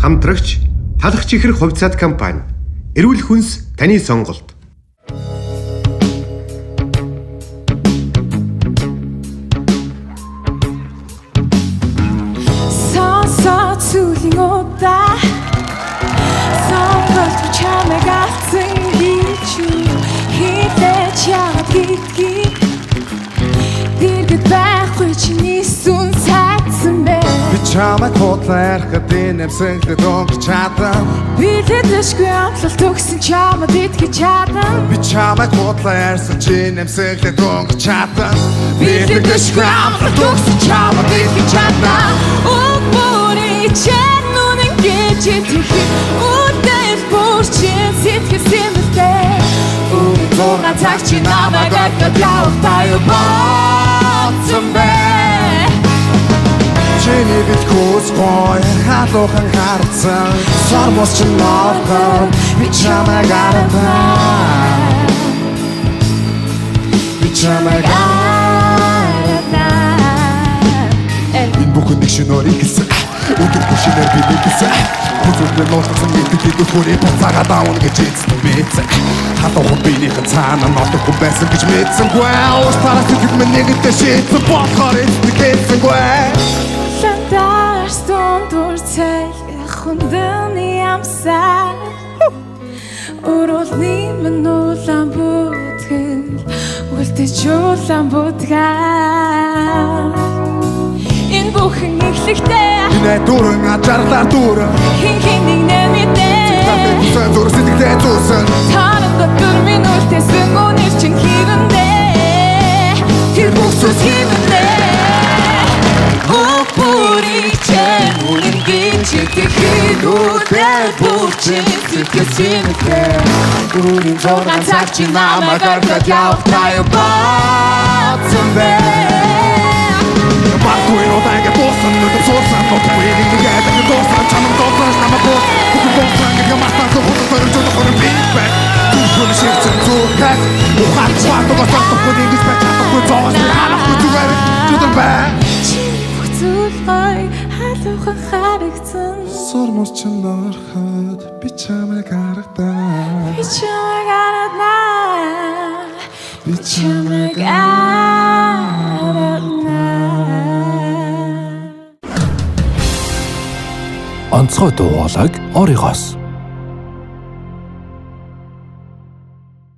Хамтрагч Талах чихэр хувьцаат компани. Эрүүл хүнс таны сонголт. Сүлийн удаа сонголт чамайг авсан гэж хилээч яагаад гэдгийг дэргэд байхгүй чиний сүн цаасан бэ. Би чамайг хутлаархад нэмсэнхлэд өнгөч чадан. Би тэдэшгүй амлалт өгсөн чамд итгэж чадан. Би чамайг хутлаарсан чи нэмсэнхлэд өнгөч чадан. Би тэдэшгүй амлалт өгсөн чамд итгэж чадан. Чэн нүнэн гэж итгэх үдэл бүрчин сэтгэсэн мэтэй. Уурна цаг чи намайг агад явахтай бодсон бэ. Чиний битгүүс гой халуухан харцсан. Сормос чи норхон би чамайг аратаа. Би чамайг аратаа. Энэ бүхэн нэг шинээр ихсэн. Өдөр хүчээр би нэгсэн. Бүзүүрээр нууцсан мэддэг дөхөрөө буцаагаад аавна гэж хэлсэн мэдсэн. Халуухан биенийхэн цаана нотохгүй байсан гэж мэдсэнгүй. Ууштарах гэдэг минь нэгэнтээ шийдсэн болохоор хэлсэнгүй. Лантаас дундуур цай хөндөний амсаа. Өрөөлний минь улаан бүтгэл үлдэж улаан бүтгаа. Энэ бүхэн эхлэхдээ Нэ дуран ажарлаар дуран хин нэг нэмэдээ. Татэ бүсэн зур сэтгэлдээ зуусан. Танад дөр минь үлдээсэн үнэр чин хийрэндээ. Тэр бүсэс хийрэндээ. Бүрий чэн үнэн гэж итгэхэд үдэл бүрчин сэтгэсэн мэтэй. Үрийн зургаан цаг чи намайг аргад явахтай бодсон бэ. Батгүй удаага буусан нүд суурсан нутгүй нэгээд дуусан чамд дуусан намайг бүхэн буусан нэг матан зөвхөн төрөж өгөх бит бай. Түлхүүн шигцэн зүрхээс ухаан чад угаасахгүй нэгс бай чадахгүй зоос харахгүй зүгээр зүдэн бай. Бүх зүйл гой халуухан харагдсан. Сормос чи норход би чамайг аратаа. Би чамайг аратаа. Би чамайг онцгой дуу хоолойг оригоос